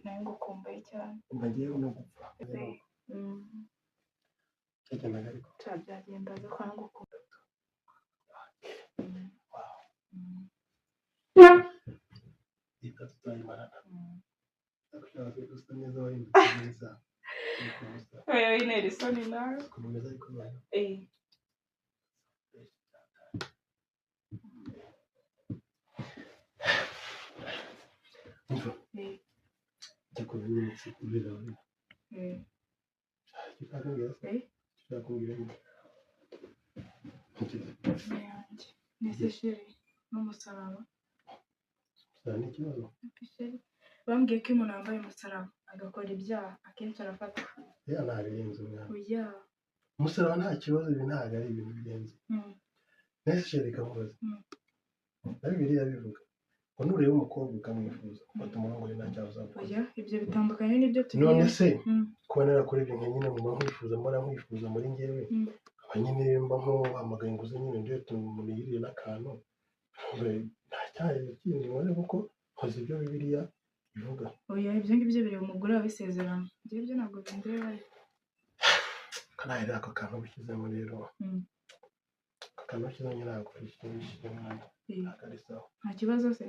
nawe ngukumbuye cyane mbagiye no gupfa cyagenda ariko byagenda ariko ngukumbuye ita tutayimarana ndashaka gusa neza wahindutse neza oya winera isoni nawe kumeza ariko nayo Jakubye iminsi kubera nese sheri n'umusaraba ni ikibazo bambwiye ko umuntu wambaye umusaraba agakora ibyaha akenshi arafatwa ntabirenze umwana oya umusaraba nta kibazo ibi ntabwo ari ibintu birenze nese sheri kamubaza na bibiliya bivuga ngo nureba umukobwa ukamwifuza ufata umuhungu we nta cyaha uzakora oya ibyo bitandukanye n'ibyo tugiye none se kuba narakora ibyo nka nyine mba nkwifuza muri njyewe aba nyine mba nkuhamagaye ngo uze nyine ndebe umuntu yiriye n'akantu nta cyaha kindi nkore kuko nkoze ibyo bibiliya ivuga oya ibyo ngibyo biri umugore wabisezerano ibyo ngibyo ntabwo bindeba kanahe rero ako kantu ushyizemo rero ako kantu ushyizemo ntabwo bishyuye mwana ntabwo ari sawa nta kibazo se